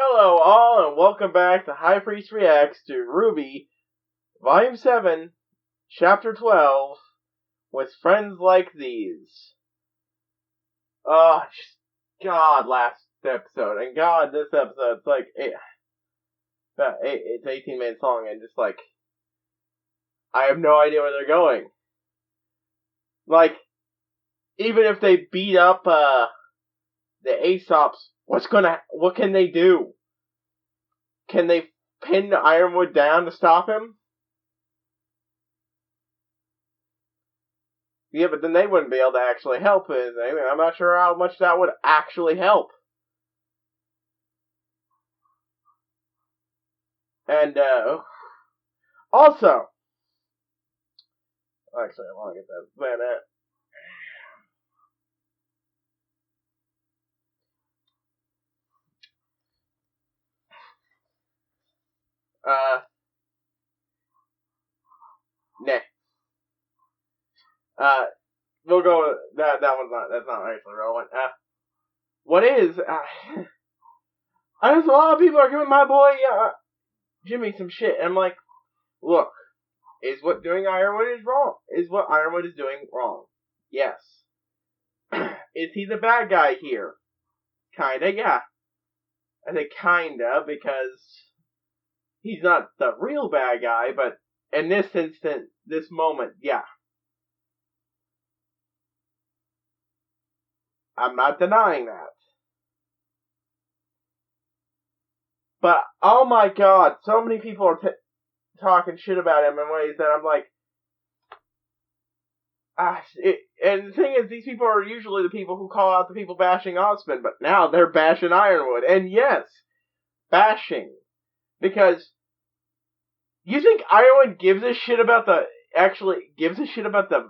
Hello all and welcome back to HighPriest Reacts to RWBY, Volume 7, Chapter 12, with Friends Like These. God, last episode, and God, this episode, it's 18 minutes long, and just I have no idea where they're going. Even if they beat up, the Aesops, what can they do? Can they pin Ironwood down to stop him? Yeah, but then they wouldn't be able to actually help anything. I'm not sure how much that would actually help. And, also, actually, I want to get that minute. Nah. We'll go with that one's that's not actually relevant. What is, I know a lot of people are giving my boy, Jimmy some shit, and I'm like, look, is what Ironwood is doing wrong? Yes. Is he the bad guy here? Kinda, yeah. I say kinda, because he's not the real bad guy, but in this instant, this moment, yeah. I'm not denying that. But, oh my god, so many people are talking shit about him in ways that I'm like, and the thing is, these people are usually the people who call out the people bashing Osmond, but now they're bashing Ironwood. And yes, bashing. Because you think Ironwood gives a shit about the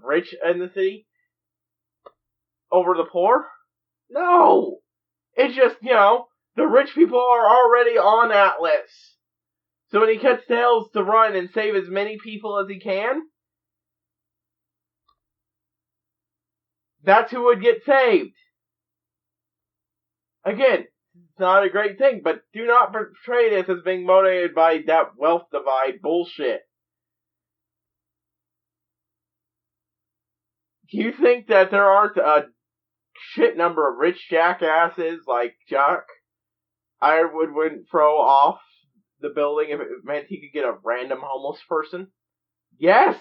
rich in the city over the poor? No! It's just, the rich people are already on Atlas. So when he cuts tails to run and save as many people as he can, that's who would get saved. Again, it's not a great thing, but do not portray this as being motivated by that wealth divide bullshit. Do you think that there aren't a shit number of rich jackasses like Jock Ironwood wouldn't throw off the building if it meant he could get a random homeless person? Yes!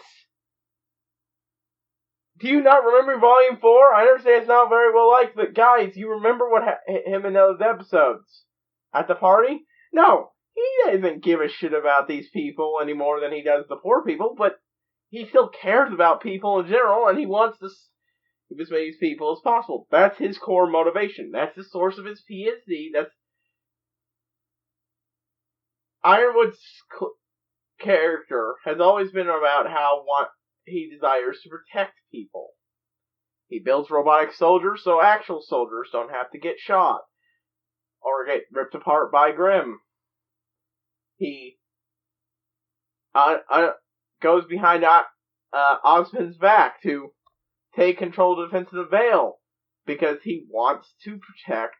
Do you not remember Volume 4? I understand it's not very well liked, but guys, you remember what him in those episodes? At the party? No, he doesn't give a shit about these people any more than he does the poor people, but he still cares about people in general, and he wants to keep as many people as possible. That's his core motivation. That's the source of his PSD. That's Ironwood's character has always been about how he desires to protect people. He builds robotic soldiers so actual soldiers don't have to get shot or get ripped apart by Grimm. He goes behind Osmond's back to take control of the defense of the Vale because he wants to protect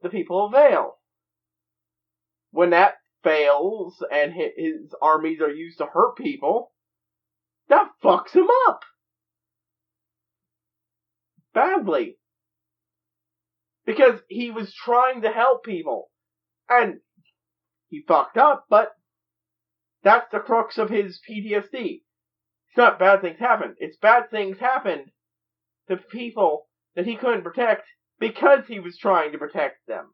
the people of Vale. When that fails and his armies are used to hurt people, that fucks him up badly. Because he was trying to help people. And he fucked up, but that's the crux of his PTSD. It's not bad things happen. It's bad things happened to people that he couldn't protect because he was trying to protect them.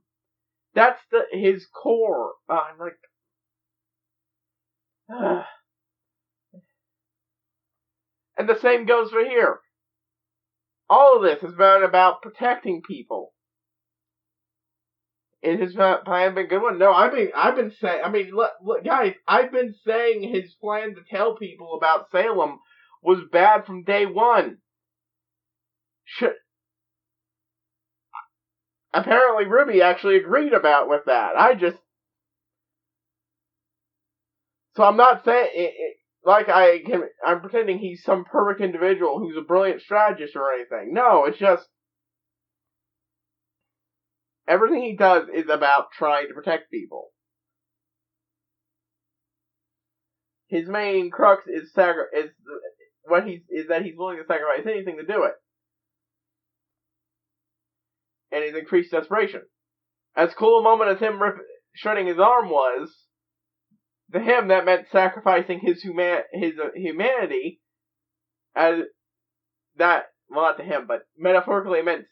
That's his core. And the same goes for here. All of this has been about protecting people. Is his plan been a good one? No, I've been saying. I mean, look, guys, I've been saying his plan to tell people about Salem was bad from day one. Apparently, RWBY actually agreed with that. So I'm not saying I'm pretending he's some perfect individual who's a brilliant strategist or anything. No, it's just Everything he does is about trying to protect people. His main crux is that he's willing to sacrifice anything to do it. And his increased desperation. As cool a moment as him shredding his arm was, to him that meant sacrificing his humanity, as that, well, not to him, but metaphorically it meant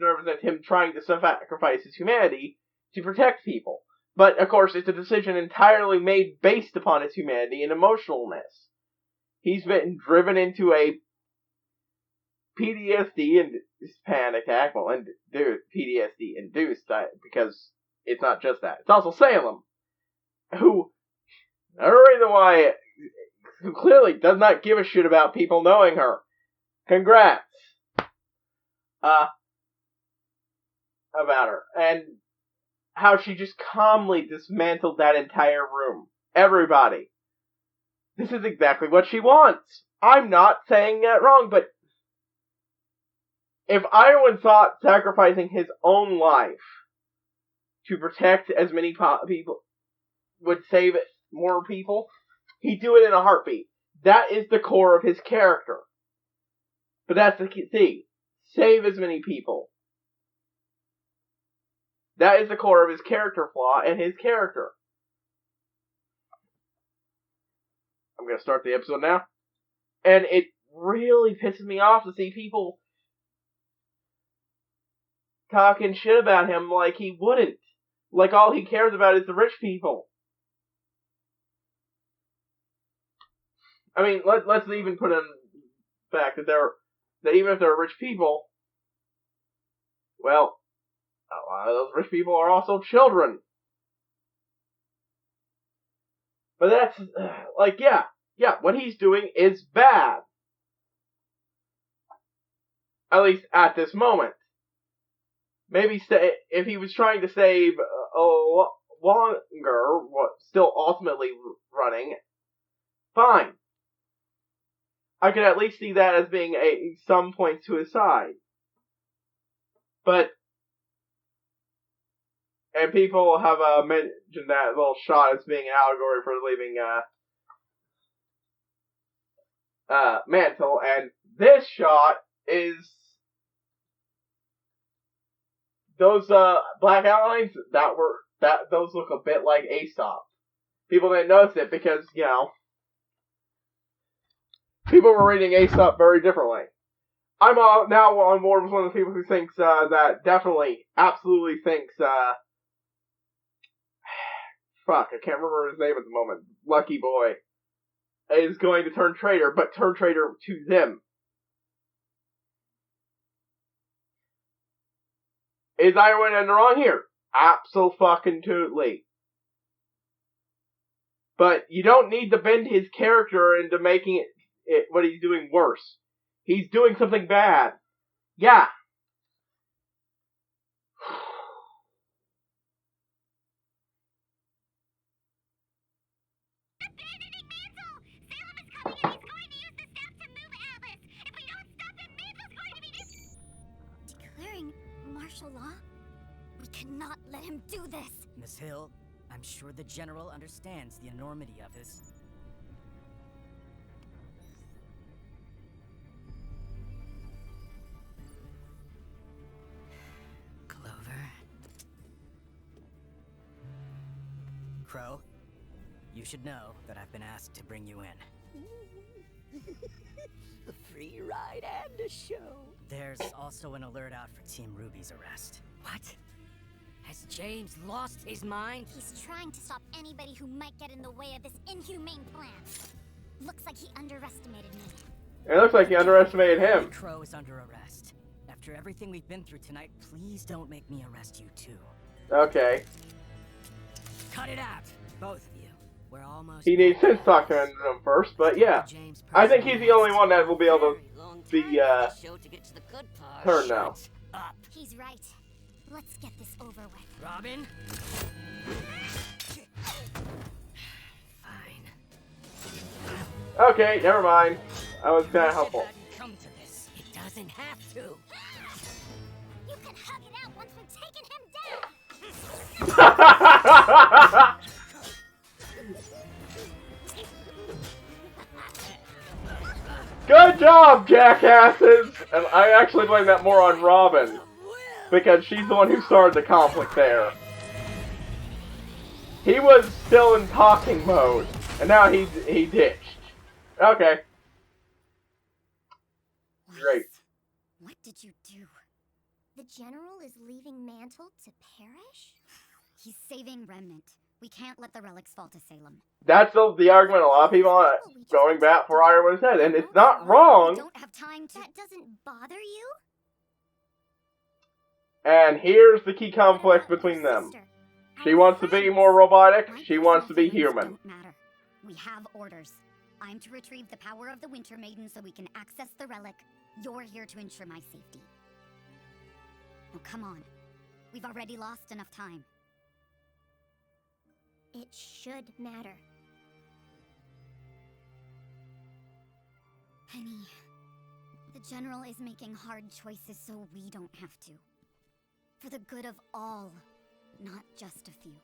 represents him trying to sacrifice his humanity to protect people. But, of course, it's a decision entirely made based upon his humanity and emotionalness. He's been driven into a PTSD and panic attack, well, PTSD induced, because it's not just that. It's also Salem, who clearly does not give a shit about people knowing her. Congrats. About her. And how she just calmly dismantled that entire room. Everybody. This is exactly what she wants. I'm not saying that wrong, but if Iron thought sacrificing his own life to protect as many people would save more people, he'd do it in a heartbeat. That is the core of his character. But that's the key. Save as many people. That is the core of his character flaw and his character. I'm going to start the episode now. And it really pisses me off to see people talking shit about him like he wouldn't. Like all he cares about is the rich people. I mean, let's even put in the fact that even if they're rich people, well, a lot of those rich people are also children. But that's, what he's doing is bad. At least at this moment. Maybe if he was trying to save longer, still ultimately running, fine. I could at least see that as being some points to his side. But, and people have mentioned that little shot as being an allegory for leaving Mantle, and this shot is those black outlines those look a bit like Aesop. People didn't notice it because, people were reading Aesop very differently. I'm now on board with one of the people who thinks absolutely thinks fuck, I can't remember his name at the moment. Lucky Boy is going to turn traitor, but turn traitor to them. Is Iron in the wrong here? Abso-fucking-totally. But you don't need to bend his character into making it what he's doing worse. He's doing something bad. Yeah. Martial law? We cannot let him do this! Miss Hill, I'm sure the General understands the enormity of his... Clover... Crow, you should know that I've been asked to bring you in. A free ride and a show. There's also an alert out for Team Ruby's arrest. What? Has James lost his mind? He's trying to stop anybody who might get in the way of this inhumane plan. Looks like he underestimated me. It looks like he underestimated him. Crow is under arrest. After everything we've been through tonight, please don't make me arrest you too. Okay. Cut it out, both of you. We're almost... He needs to talk to him first, but yeah. I think he's the only one that will be able to be, turned now. He's right. Let's get this over with. Robin? Fine. Okay, never mind. I was kinda helpful. Come to this. It doesn't have to. You can hug it out once we've taken him down! Good job, jackasses! And I actually blame that more on Robin, because she's the one who started the conflict there. He was still in talking mode, and now he ditched. Okay. Great. What did you do? The general is leaving Mantle to perish? He's saving Remnant. We can't let the relics fall to Salem. That's the argument a lot of people are going back for Ironwood said, and it's not wrong. We don't have time to... That doesn't bother you? And here's the key conflict between them. She wants to be more robotic, she wants to be human. Don't matter. We have orders. I'm to retrieve the power of the Winter Maiden so we can access the relic. You're here to ensure my safety. Now come on. We've already lost enough time. It should matter. Penny, the General is making hard choices so we don't have to. For the good of all, not just a few.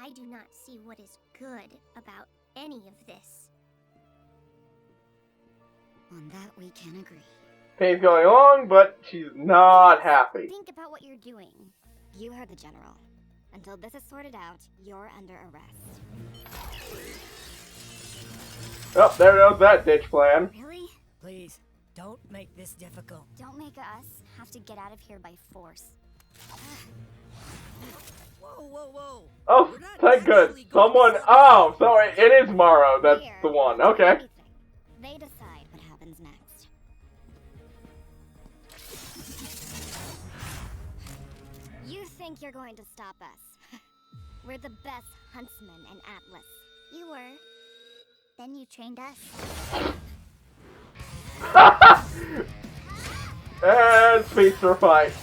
I do not see what is good about any of this. On that we can agree. Pain's going along, but she's not happy. Think about what you're doing. You heard the General. Until this is sorted out, you're under arrest. Oh, there goes that ditch plan. Really? Please, don't make this difficult. Don't make us have to get out of here by force. Whoa. Oh, thank good. Someone. Oh, sorry. It is Morrow. That's the one. Okay. They decide what happens next. You think you're going to stop us? We're the best huntsmen in Atlas. You were. Then you trained us. And speedster fight.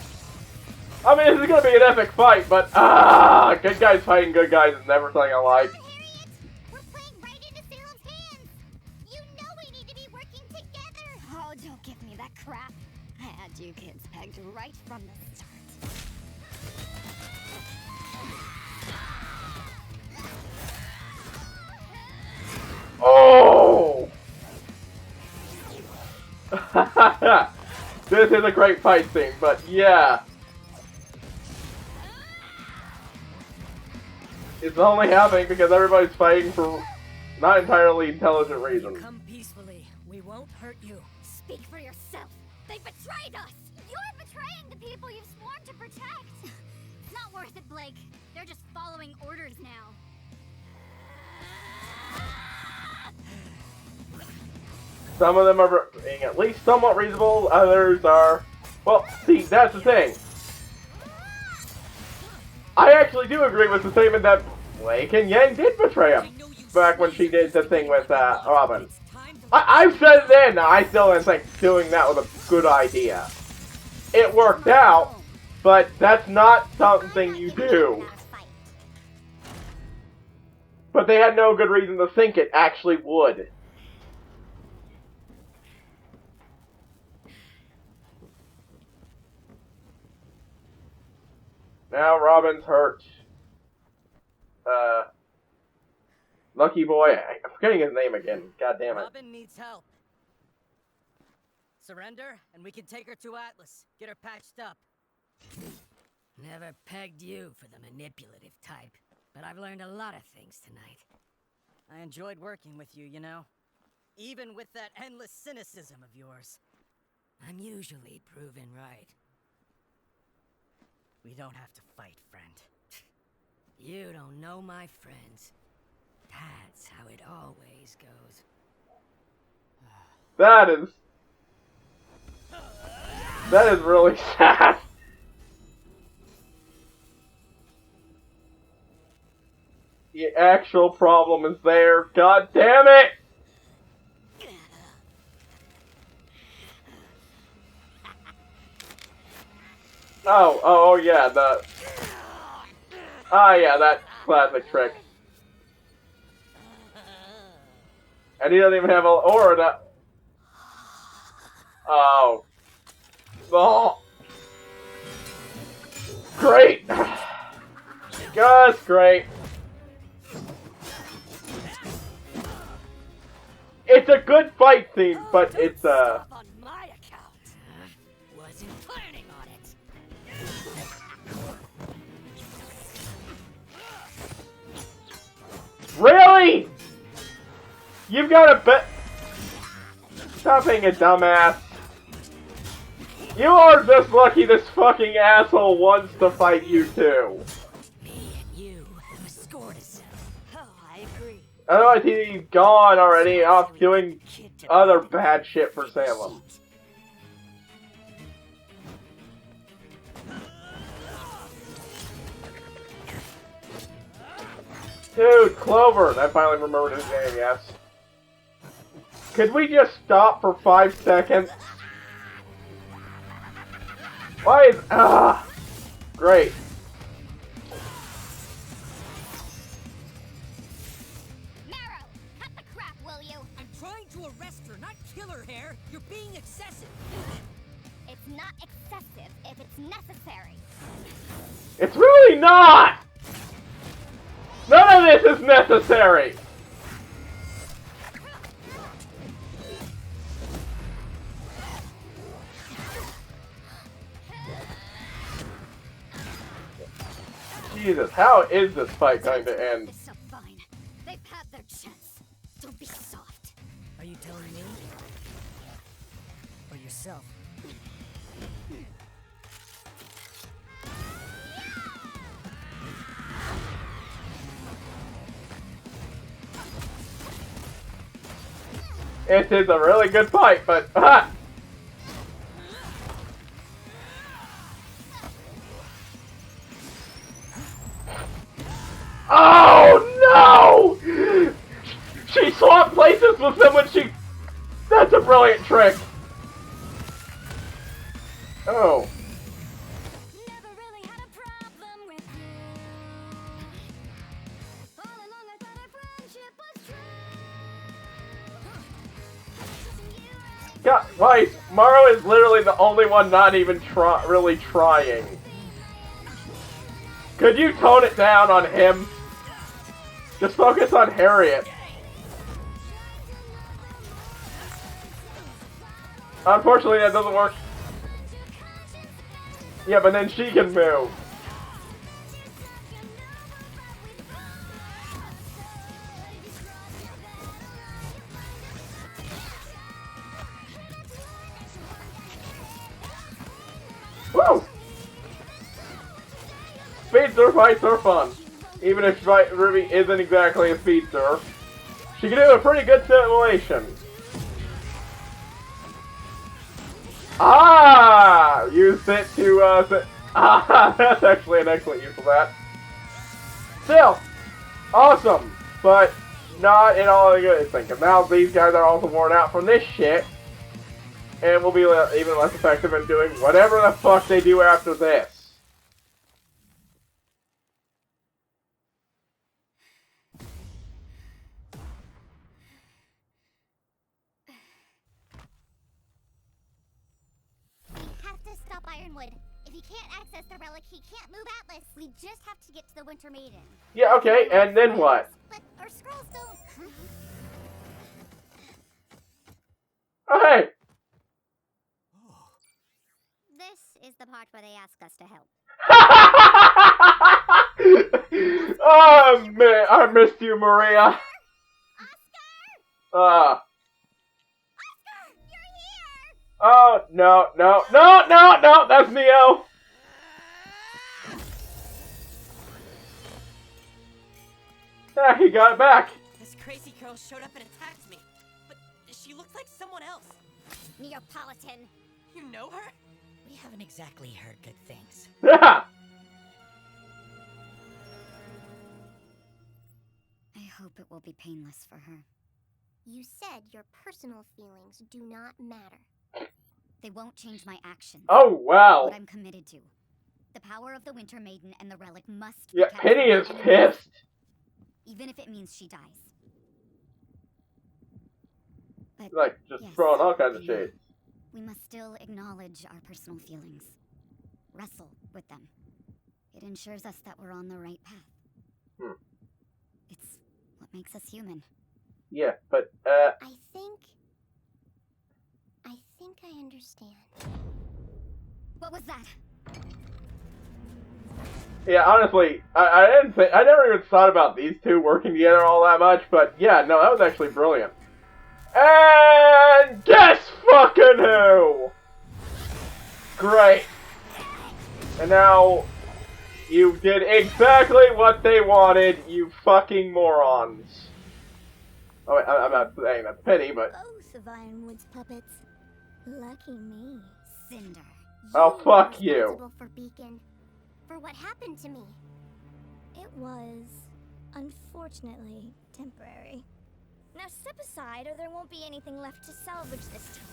I mean, this is gonna be an epic fight, but good guys fighting good guys is never something I like. Harriet, we're playing right into Salem's hands. You know we need to be working together. Oh, don't give me that crap. I had you kids pegged right from the start. Oh! This is a great fight scene, but yeah. It's only happening because everybody's fighting for not entirely intelligent reasons. Come peacefully. We won't hurt you. Speak for yourself. They betrayed us. You're betraying the people you've sworn to protect. It's not worth it, Blake. They're just following orders now. Some of them are being at least somewhat reasonable, others are... Well, see, that's the thing. I actually do agree with the statement that Blake and Yang did betray him back when she did the thing with Robin. I've said it then, I still don't think doing that was a good idea. It worked out, but that's not something you do. But they had no good reason to think it actually would. Now Robin's hurt. Lucky Boy, I'm forgetting his name again. God damn it. Robin needs help. Surrender, and we can take her to Atlas. Get her patched up. Never pegged you for the manipulative type, but I've learned a lot of things tonight. I enjoyed working with you, you know? Even with that endless cynicism of yours. I'm usually proven right. We don't have to fight, friend. You don't know my friends. That's how it always goes. That is really sad. The actual problem is there. God damn it! Oh yeah, yeah, that classic trick. And he doesn't even have an aura. Oh. Oh. Great! Just great. It's a good fight scene, but it's Stop on my account. Wasn't planning on it. Really? You've got a bet. Stop being a dumbass. You are just lucky this fucking asshole wants to fight you too. Me and you have a score to settle. Oh, I agree. Otherwise he's gone already, off doing other bad shit for Salem. Dude, Clover! I finally remembered his name, yes. Could we just stop for 5 seconds? Why is... Great. Marrow, cut the crap, will you? I'm trying to arrest her, not kill her, Hair. You're being excessive. It's not excessive if it's necessary. It's really not! None of this is necessary! Jesus, how is this fight going to end? It's so fine. They've had their chance. Don't be soft. Are you telling me? Or yourself? It is a really good fight, but... Oh no! She swapped places with them when she... That's a brilliant trick! Oh. Never really had a problem with you. All along I thought our friendship was true. God, why? Morrow is literally the only one not even really trying. Could you tone it down on him? Just focus on Harriet. Unfortunately, that doesn't work. Yeah, but then she can move. Woo! Speedster fights are fun. Even if Ruby isn't exactly a speedster, she can do a pretty good simulation. Ah! Use it to, that's actually an excellent use of that. Still, awesome, but not at all a good thing, because now these guys are also worn out from this shit, and will be even less effective in doing whatever the fuck they do after this. Ironwood. If he can't access the relic, he can't move Atlas. We just have to get to the Winter Maiden. Yeah, okay, and then what? But our scrolls don't... Oh, hey! This is the part where they ask us to help. Oh, man, I missed you, Maria. Oscar, you're here! Oh, no, that's Neo! Ah, he got it back. This crazy girl showed up and attacked me, but she looks like someone else. Neapolitan. You know her? We haven't exactly heard good things. Yeah! I hope it will be painless for her. You said your personal feelings do not matter. They won't change my actions. Oh, wow. What I'm committed to. The power of the Winter Maiden and the relic must be Yeah, kept Penny from is my enemies, pissed. even if it means she dies. But Like, just yes, throwing all kinds of I know. shade. we must still acknowledge our personal feelings. Wrestle with them. It ensures us that we're on the right path. It's what makes us human. Yeah, but, I think I understand. What was that? yeah, honestly, I never even thought about these two working together all that much, but yeah, no, that was actually brilliant. And guess fucking who? Great. And now, you did exactly what they wanted, you fucking morons. Oh, wait, I'm not saying that's pity, but... Both of Ironwood's puppets. Lucky me. Cinder. Oh, fuck you. Responsible for Beacon. For what happened to me. It was, unfortunately, temporary. Now step aside or there won't be anything left to salvage this time.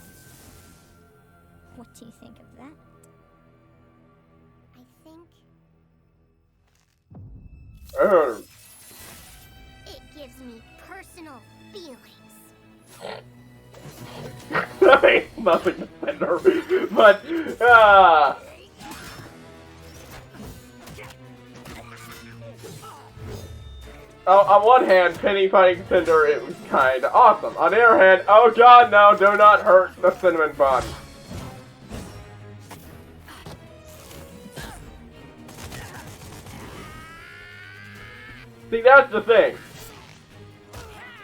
What do you think of that? I think... it gives me personal feelings. Nothing to Cinder, but, Oh, on one hand, Penny fighting Cinder, it was kinda awesome. On the other hand, oh god, no, do not hurt the cinnamon bun. See, that's the thing.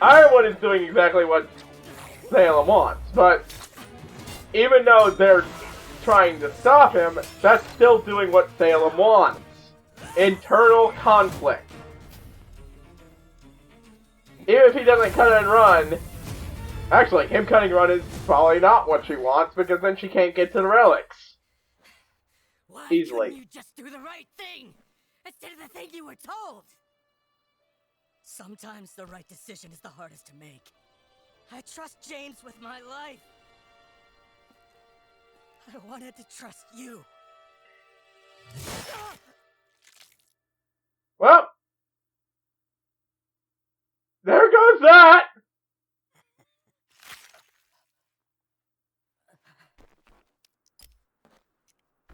Ironwood is doing exactly what Salem wants, but even though they're trying to stop him, that's still doing what Salem wants. Internal conflict. Even if he doesn't cut and run, actually, him cutting and run is probably not what she wants, because then she can't get to the relics. Why Easily. couldn't you just do the right thing instead of the thing you were told? Sometimes the right decision is the hardest to make. I trust James with my life. I wanted to trust you. Well, there goes that!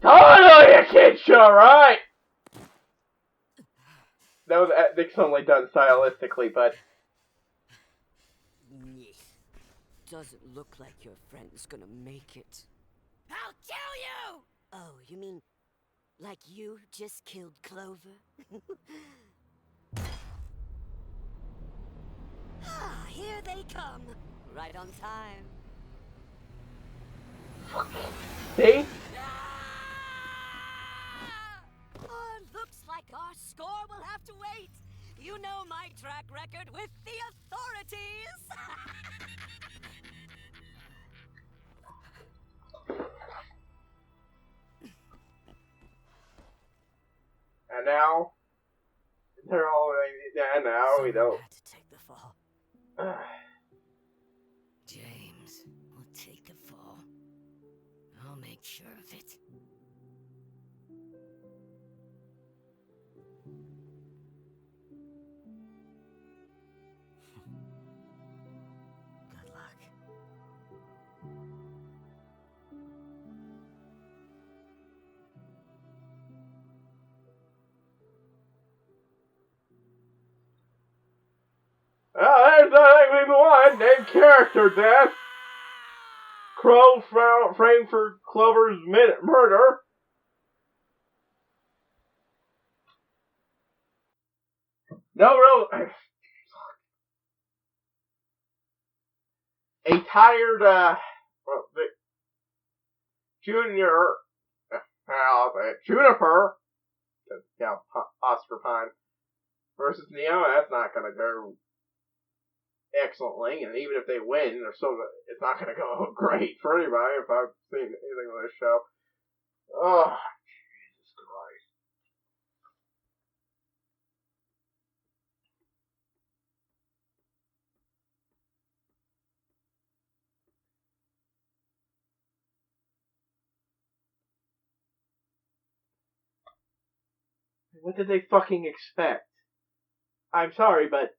Totally a kid show, right? That was excellently done stylistically, but... Doesn't look like your friend's gonna make it. I'll kill you! Oh, you mean like you just killed Clover? Ah, here they come. Right on time. See? Oh, looks like our score will have to wait. You know my track record with the authorities. And now... They're all... Yeah, now we Someone don't... had to take the fall. James will take the fall. I'll make sure of it. Good luck. Well, there's the thing we want. Named character death. Crow framed for Clover's murder. No real... A tired, Junior... I'll say it. Juniper. Yeah, Oscar Pine. Versus Neo, that's not gonna go excellently, and even if they win, they're still, it's not gonna go great for anybody if I've seen anything on this show. Oh, Jesus Christ. What did they fucking expect? I'm sorry, but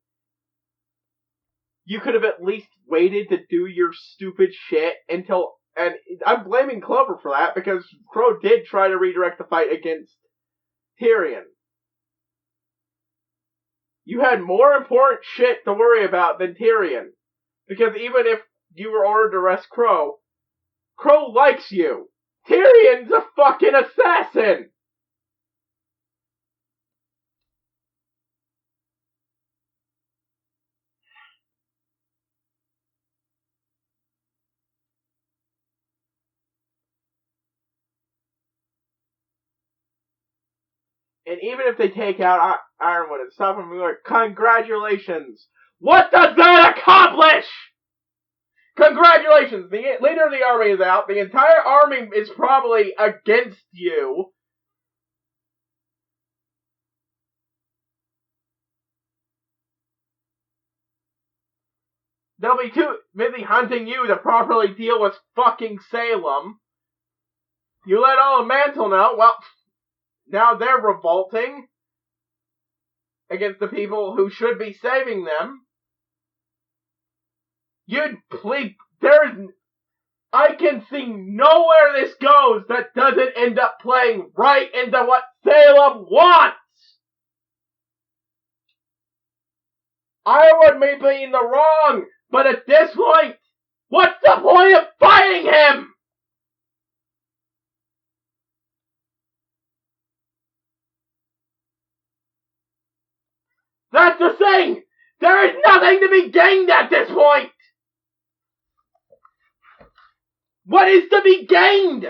you could have at least waited to do your stupid shit until And I'm blaming Clover for that, because Crow did try to redirect the fight against Tyrion. You had more important shit to worry about than Tyrion. Because even if you were ordered to arrest Crow, Crow likes you. Tyrion's a fucking assassin! And even if they take out Ironwood and stop him, we're like, congratulations! What does that accomplish? Congratulations! The leader of the army is out. The entire army is probably against you. They'll be too busy hunting you to properly deal with fucking Salem. You let all of Mantle know, well, now they're revolting against the people who should be saving them. I can see nowhere this goes that doesn't end up playing right into what Salem wants! Ironwood may be in the wrong, but at this point, what's the point of fighting him? That's the thing! There is nothing to be gained at this point! What is to be gained?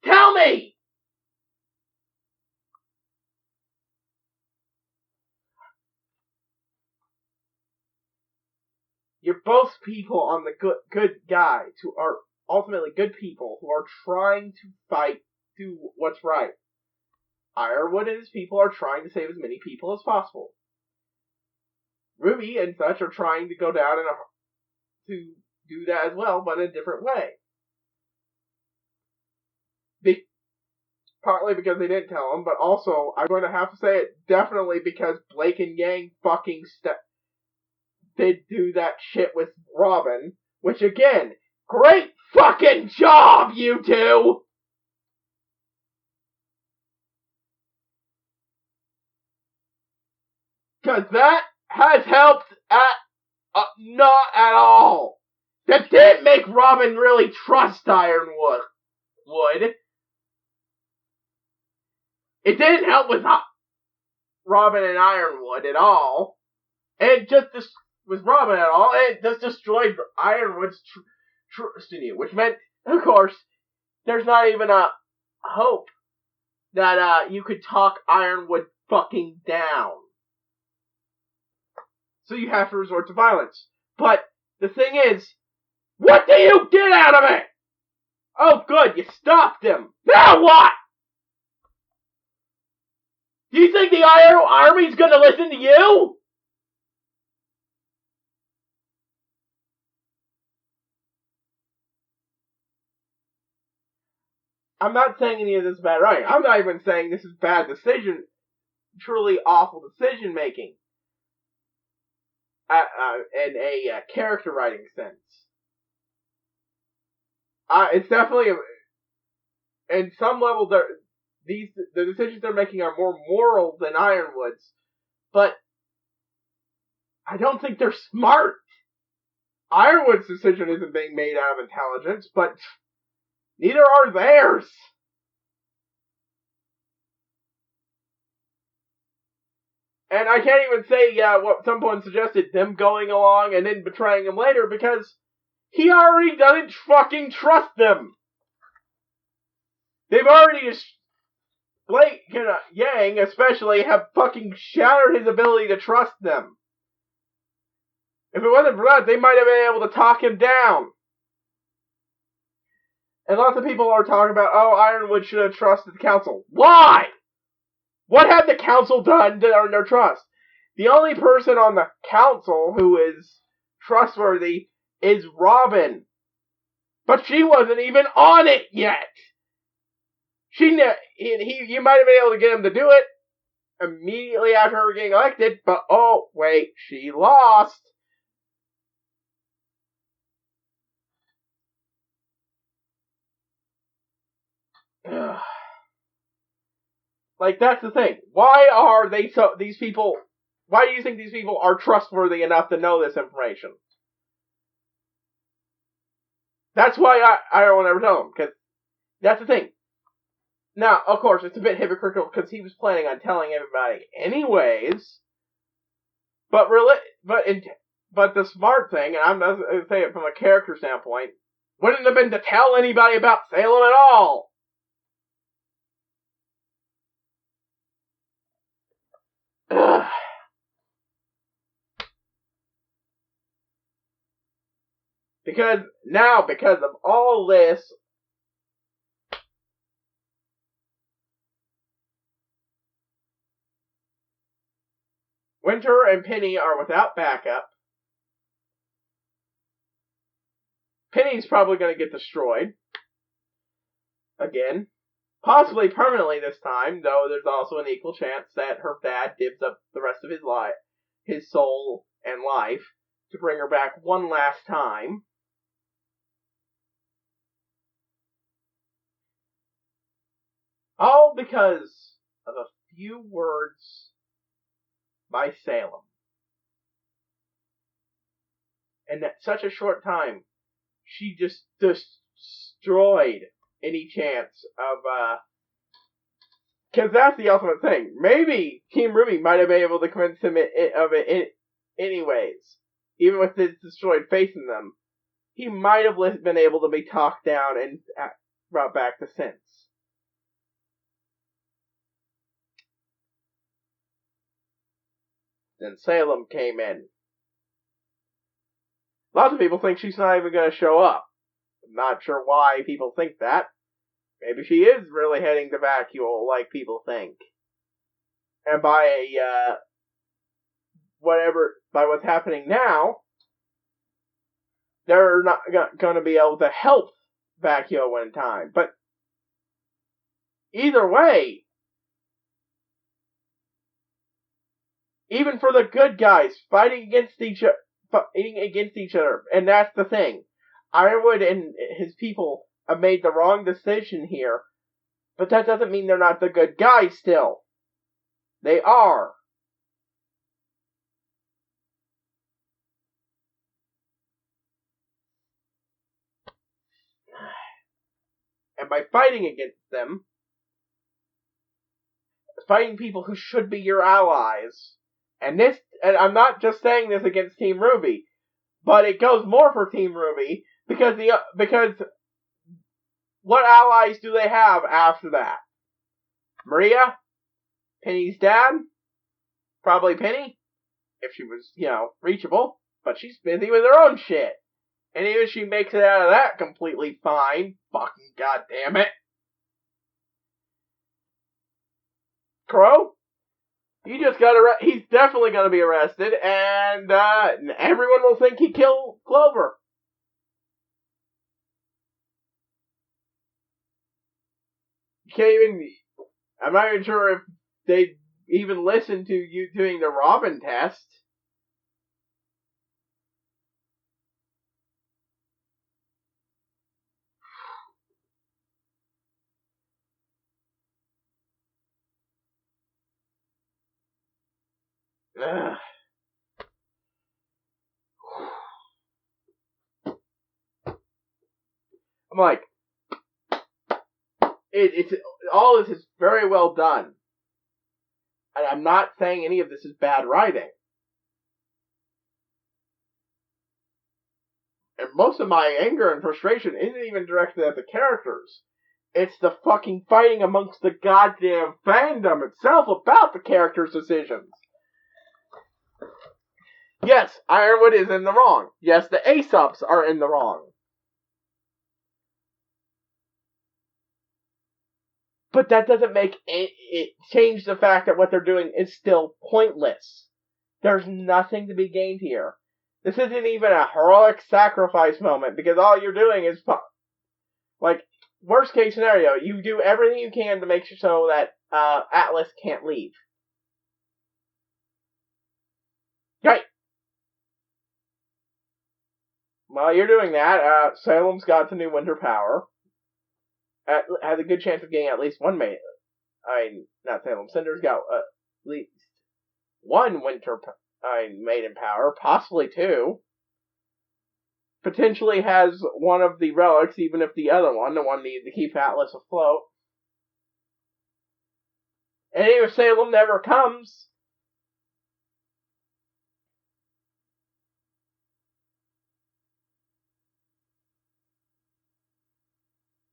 Tell me! You're both people on the good guys who are ultimately good people who are trying to do what's right. Ironwood and his people are trying to save as many people as possible. Ruby and such are trying to go down to do that as well, but in a different way. Partly because they didn't tell him, but also, I'm going to have to say it definitely because Blake and Yang fucking did do that shit with Robin, which again, great fucking job, you two! Cause that has helped not at all. That didn't make Robin really trust Ironwood. It didn't help with Robin and Ironwood at all. It just with Robin at all. It just destroyed Ironwood's trust in you, which meant, of course, there's not even a hope that you could talk Ironwood fucking down. So you have to resort to violence. But the thing is, what do you get out of it? Oh, good, you stopped him. Now what? Do you think the Iron Army's gonna listen to you? I'm not saying any of this is bad writing. I'm not even saying this is bad decision, truly awful decision making. In a character writing sense. It's definitely, in some level, the decisions they're making are more moral than Ironwood's, but I don't think they're smart. Ironwood's decision isn't being made out of intelligence, but neither are theirs. And I can't even say what someone suggested, them going along and then betraying him later, because he already doesn't fucking trust them. They've already just, Blake, Yang especially, have fucking shattered his ability to trust them. If it wasn't for that, they might have been able to talk him down. And lots of people are talking about, oh, Ironwood should have trusted the council. Why? What have the council done to earn their trust? The only person on the council who is trustworthy is Robin. But she wasn't even on it yet. You might have been able to get him to do it immediately after her getting elected, but oh, wait, she lost. Like, that's the thing. Why are these people... Why do you think these people are trustworthy enough to know this information? That's why I don't ever tell them, because that's the thing. Now, of course, it's a bit hypocritical because he was planning on telling everybody anyways. But the smart thing, and I'm not going to say it from a character standpoint, wouldn't have been to tell anybody about Salem at all. Ugh. Because of all this, Winter and Penny are without backup. Penny's probably going to get destroyed. Again. Possibly permanently this time, though there's also an equal chance that her dad gives up the rest of his life, his soul and life, to bring her back one last time. All because of a few words by Salem. And at such a short time, she just destroyed any chance of, because that's the ultimate thing. Maybe Team RWBY might have been able to convince him of it anyways. Even with his destroyed faith in them. He might have been able to be talked down and brought back to sense. Then Salem came in. Lots of people think she's not even going to show up. I'm not sure why people think that. Maybe she is really heading to Vacuole like people think. And by what's happening now, they're not going to be able to help Vacuole in time. But either way, even for the good guys fighting against each other, and that's the thing. Ironwood and his people have made the wrong decision here, but that doesn't mean they're not the good guys still. They are. And by fighting against them, fighting people who should be your allies, and I'm not just saying this against Team RWBY, but it goes more for Team RWBY, because what allies do they have after that? Maria? Penny's dad? Probably Penny, if she was, reachable, but she's busy with her own shit. And even if she makes it out of that completely fine, fucking goddamn it. Crow? He just got arrested. He's definitely going to be arrested, and everyone will think he killed Clover. I'm not even sure if they even listen to you doing the Robin test. Ugh. I'm like, it's all this is very well done. And I'm not saying any of this is bad writing. And most of my anger and frustration isn't even directed at the characters. It's the fucking fighting amongst the goddamn fandom itself about the characters' decisions. Yes, Ironwood is in the wrong. Yes, the Aesops are in the wrong. But that doesn't make it change the fact that what they're doing is still pointless. There's nothing to be gained here. This isn't even a heroic sacrifice moment, because all you're doing is, like, worst case scenario, you do everything you can to make sure so that Atlas can't leave. Right. While you're doing that, Salem's got the new winter power. has a good chance of getting at least one maiden. Not Salem. Cinder's got at least one maiden power, possibly two. Potentially has one of the relics, even if the other one, the one needed to keep Atlas afloat. And if Salem never comes,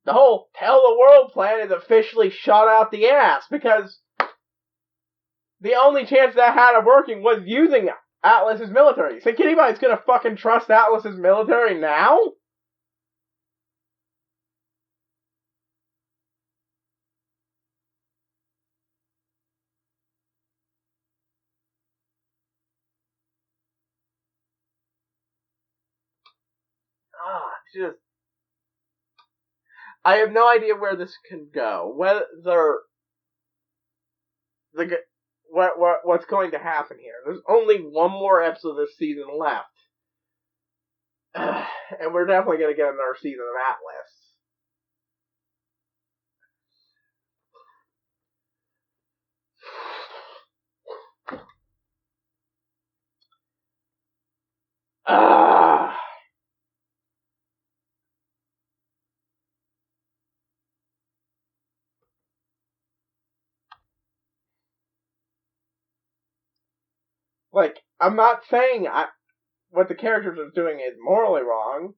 the whole tell the world plan is officially shot out the ass, because the only chance that had of working was using Atlas's military. You think anybody's gonna fucking trust Atlas's military now? I have no idea where this can go. Whether what's going to happen here. There's only one more episode of this season left. And we're definitely going to get another season of Atlas. Like, I'm not saying what the characters are doing is morally wrong.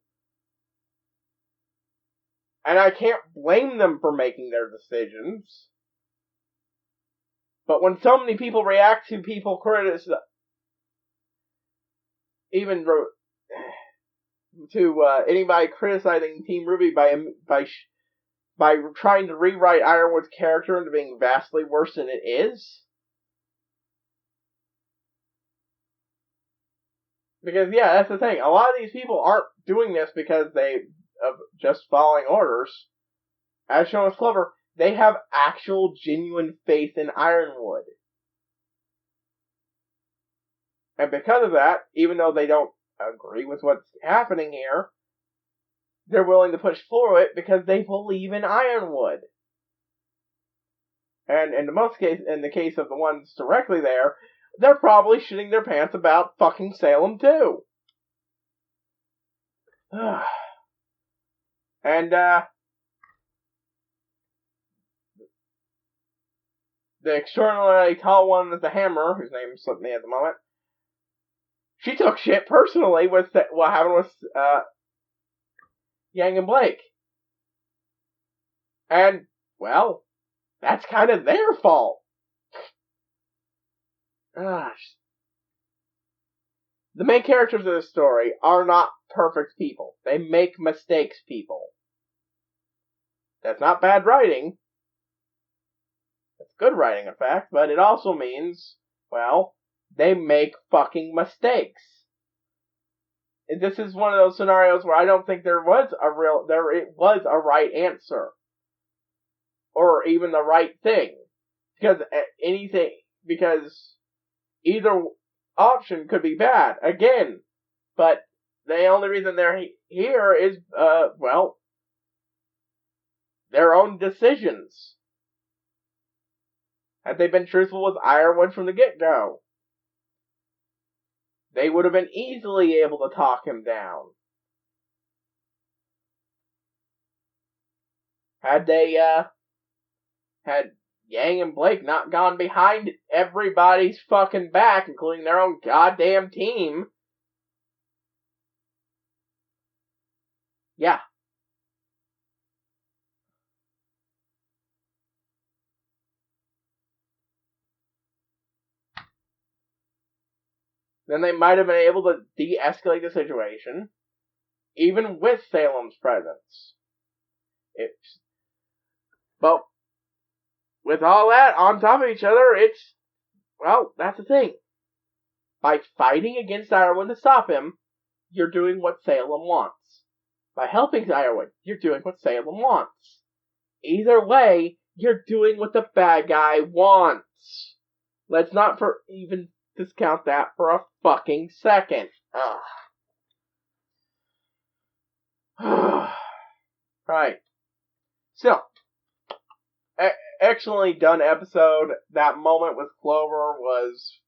And I can't blame them for making their decisions. But when so many people react to people criticizing, even to anybody criticizing Team RWBY by trying to rewrite Ironwood's character into being vastly worse than it is. Because, yeah, that's the thing. A lot of these people aren't doing this because they of just following orders. As shown with Clover, they have actual, genuine faith in Ironwood. And because of that, even though they don't agree with what's happening here, they're willing to push through it because they believe in Ironwood. And in the case of the ones directly there, they're probably shitting their pants about fucking Salem too. And, the extraordinarily tall one with the hammer, whose name slipped me at the moment, she took shit personally with what happened with, Yang and Blake. And, well, that's kind of their fault. Gosh. The main characters of this story are not perfect people. They make mistakes, people. That's not bad writing. It's good writing, in fact, but it also means, well, they make fucking mistakes. And this is one of those scenarios where I don't think there was a right answer. Or even the right thing. Because either option could be bad, again. But the only reason they're here is, their own decisions. Had they been truthful with Ironwood from the get-go, they would have been easily able to talk him down. Had Yang and Blake not gone behind everybody's fucking back, including their own goddamn team, yeah. Then they might have been able to de-escalate the situation, even with Salem's presence. But with all that on top of each other, that's the thing. By fighting against Ironwood to stop him, you're doing what Salem wants. By helping Ironwood, you're doing what Salem wants. Either way, you're doing what the bad guy wants. Let's not even discount that for a fucking second. Right. So, excellently done episode. That moment with Clover was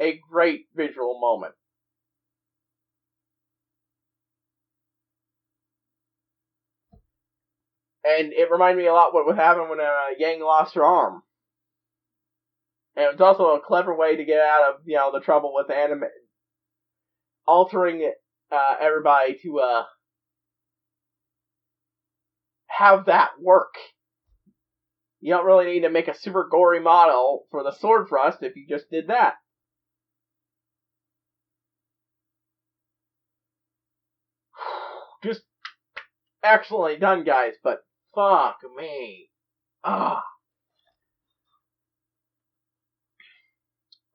a great visual moment. And it reminded me a lot what would happen when Yang lost her arm. And it was also a clever way to get out of, the trouble with anime, altering everybody to have that work. You don't really need to make a super gory model for the sword thrust if you just did that. Just excellently done, guys, but fuck me.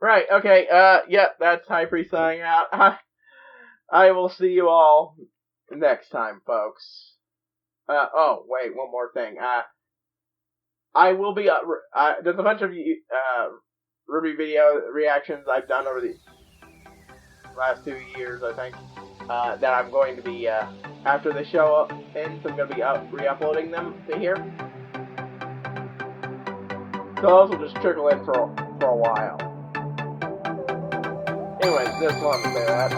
Right, okay, that's HighPriest signing out. I will see you all next time, folks. Oh, wait, one more thing. I will be, there's a bunch of RWBY video reactions I've done over the last 2 years, I think, that I'm going to be, after the show ends, I'm going to be re-uploading them to here. So those will just trickle in for a while. Anyways, just wanted to say that.